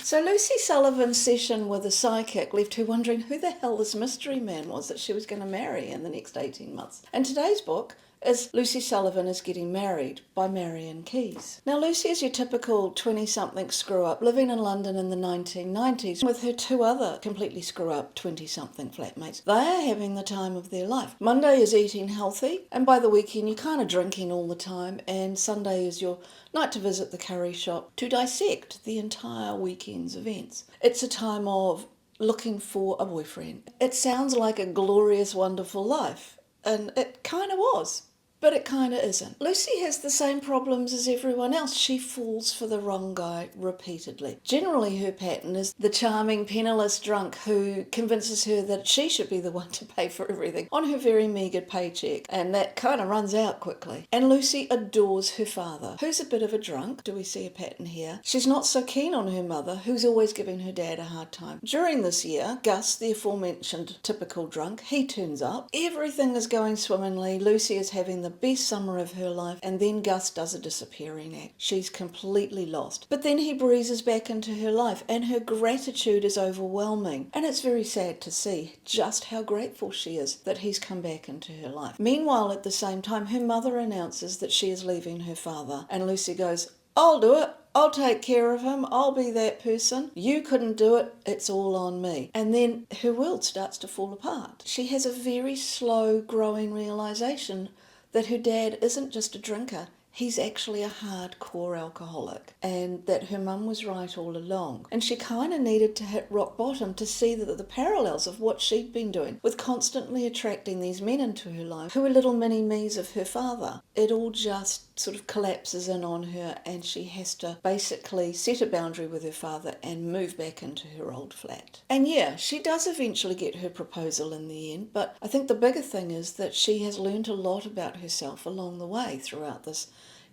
So Lucy Sullivan's session with a psychic left her wondering who the hell this mystery man was that she was going to marry in the next 18 months. And today's book is Lucy Sullivan is Getting Married by Marian Keyes. Now Lucy is your typical 20-something screw-up living in London in the 1990s with her two other completely screw-up 20-something flatmates. They are having the time of their life. Monday is eating healthy, and by the weekend you're kind of drinking all the time, and Sunday is your night to visit the curry shop to dissect the entire weekend's events. It's a time of looking for a boyfriend. It sounds like a glorious, wonderful life, and it kind of was. But it kind of isn't. Lucy has the same problems as everyone else. She falls for the wrong guy repeatedly. Generally, her pattern is the charming, penniless drunk who convinces her that she should be the one to pay for everything on her very meagre paycheck. And that kind of runs out quickly. And Lucy adores her father, who's a bit of a drunk. Do we see a pattern here? She's not so keen on her mother, who's always giving her dad a hard time. During this year, Gus, the aforementioned typical drunk, he turns up. Everything is going swimmingly. Lucy is having the best summer of her life, and then Gus does a disappearing act. She's completely lost. But then he breezes back into her life, and her gratitude is overwhelming. And it's very sad to see just how grateful she is that he's come back into her life. Meanwhile, at the same time, her mother announces that she is leaving her father, and Lucy goes, "I'll do it. I'll take care of him. I'll be that person. You couldn't do it. It's all on me." And then her world starts to fall apart. She has a very slow growing realization that her dad isn't just a drinker, he's actually a hardcore alcoholic, and that her mum was right all along. And she kind of needed to hit rock bottom to see that the parallels of what she'd been doing with constantly attracting these men into her life who were little mini-me's of her father. It all just sort of collapses in on her, and she has to basically set a boundary with her father and move back into her old flat. And yeah, she does eventually get her proposal in the end, but I think the bigger thing is that she has learned a lot about herself along the way throughout this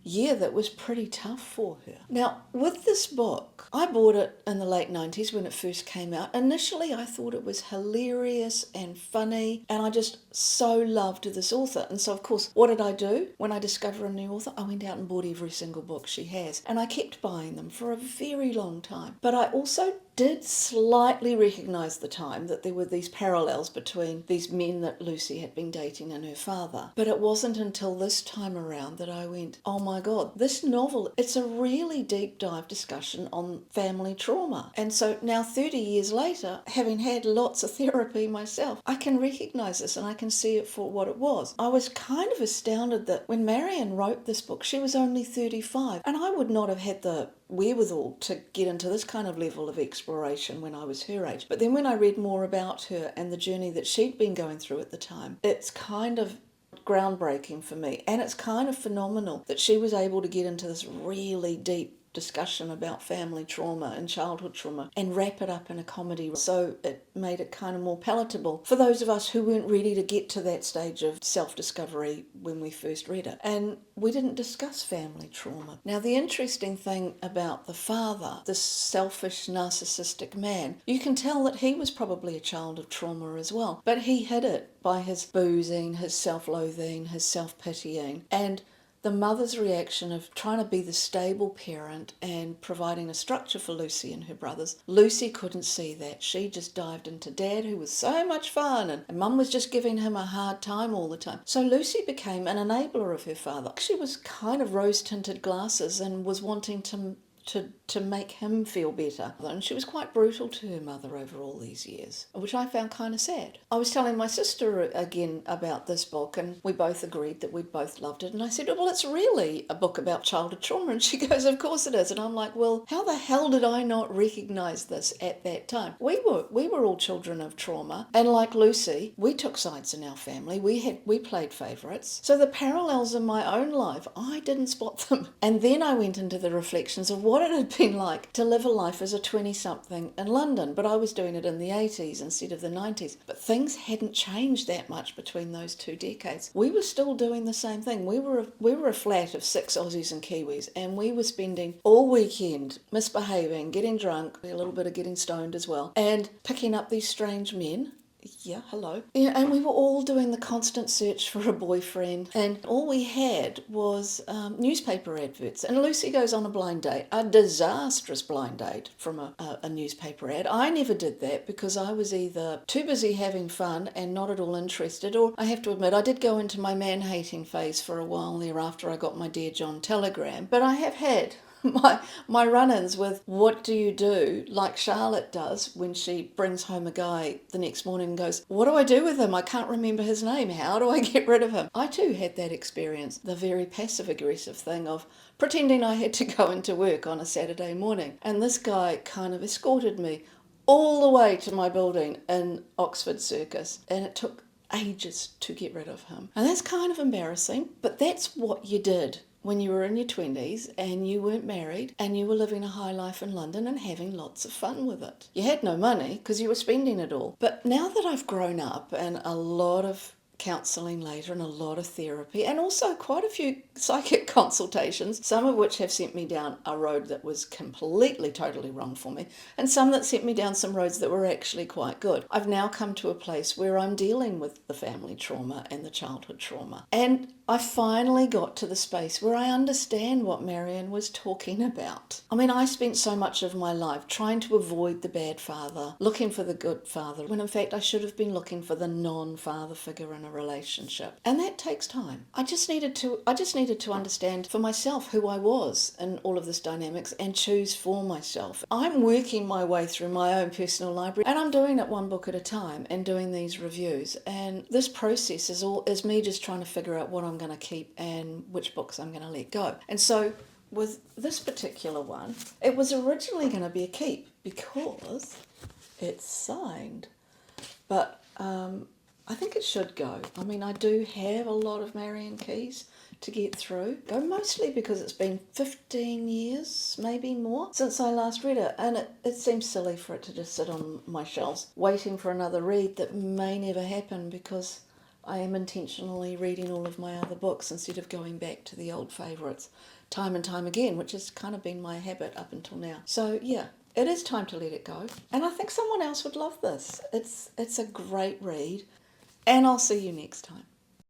year that was pretty tough for her. Now, with this book, I bought it in the late 90s when it first came out. Initially, I thought it was hilarious and funny, and I just so loved this author. And so, of course, what did I do? When I discover a new author, I went out and bought every single book she has, and I kept buying them for a very long time. But I also did slightly recognise the time that there were these parallels between these men that Lucy had been dating and her father. But it wasn't until this time around that I went, oh my God, this novel, it's a really deep dive discussion on family trauma. And so now 30 years later, having had lots of therapy myself, I can recognise this and I can see it for what it was. I was kind of astounded that when Marian wrote this book, she was only 35, and I would not have had the wherewithal to get into this kind of level of exploration when I was her age. But then when I read more about her and the journey that she'd been going through at the time, it's kind of groundbreaking for me, and it's kind of phenomenal that she was able to get into this really deep discussion about family trauma and childhood trauma and wrap it up in a comedy, so it made it kind of more palatable for those of us who weren't ready to get to that stage of self-discovery when we first read it. And we didn't discuss family trauma. Now, the interesting thing about the father, this selfish, narcissistic man, you can tell that he was probably a child of trauma as well, but he hid it by his boozing, his self-loathing, his self-pitying, and the mother's reaction of trying to be the stable parent and providing a structure for Lucy and her brothers. Lucy couldn't see that. She just dived into Dad, who was so much fun, and Mum was just giving him a hard time all the time. So Lucy became an enabler of her father. She was kind of rose-tinted glasses and was wanting to make him feel better. And she was quite brutal to her mother over all these years, which I found kind of sad. I was telling my sister again about this book, and we both agreed that we both loved it. And I said, well, it's really a book about childhood trauma. And she goes, of course it is. And I'm like, well, how the hell did I not recognise this at that time? We were all children of trauma. And like Lucy, we took sides in our family. We played favourites. So the parallels in my own life, I didn't spot them. And then I went into the reflections of what it had been like to live a life as a 20-something in London, but I was doing it in the 80s instead of the 90s. But things hadn't changed that much between those 2 decades. We were still doing the same thing. We were a flat of 6 Aussies and Kiwis, and we were spending all weekend misbehaving, getting drunk, a little bit of getting stoned as well, and picking up these strange men Yeah, hello. Yeah, and we were all doing the constant search for a boyfriend, and all we had was newspaper adverts. And Lucy goes on a blind date, a disastrous blind date from a newspaper ad. I never did that because I was either too busy having fun and not at all interested, or I have to admit, I did go into my man-hating phase for a while there after I got my Dear John telegram. But I have had my run-ins with what do you do, like Charlotte does when she brings home a guy the next morning and goes, what do I do with him? I can't remember his name. How do I get rid of him? I too had that experience, the very passive-aggressive thing of pretending I had to go into work on a Saturday morning. And this guy kind of escorted me all the way to my building in Oxford Circus. And it took ages to get rid of him. And that's kind of embarrassing, but that's what you did when you were in your 20s and you weren't married and you were living a high life in London and having lots of fun with it. You had no money because you were spending it all. But now that I've grown up and a lot of counselling later and a lot of therapy and also quite a few psychic consultations, some of which have sent me down a road that was completely, totally wrong for me, and some that sent me down some roads that were actually quite good. I've now come to a place where I'm dealing with the family trauma and the childhood trauma. And I finally got to the space where I understand what Marian was talking about. I mean, I spent so much of my life trying to avoid the bad father, looking for the good father, when in fact I should have been looking for the non-father figure in a relationship. And that takes time. I just needed to understand for myself who I was in all of this dynamics and choose for myself. I'm working my way through my own personal library, and I'm doing it one book at a time and doing these reviews. And this process is me just trying to figure out what I'm going to keep and which books I'm going to let go. And so with this particular one, it was originally going to be a keep because it's signed. But I think it should go. I mean, I do have a lot of Marian Keyes to get through. Go mostly because it's been 15 years, maybe more, since I last read it. And it seems silly for it to just sit on my shelves, waiting for another read that may never happen because I am intentionally reading all of my other books instead of going back to the old favourites time and time again, which has kind of been my habit up until now. So yeah, it is time to let it go. And I think someone else would love this. It's a great read. And I'll see you next time.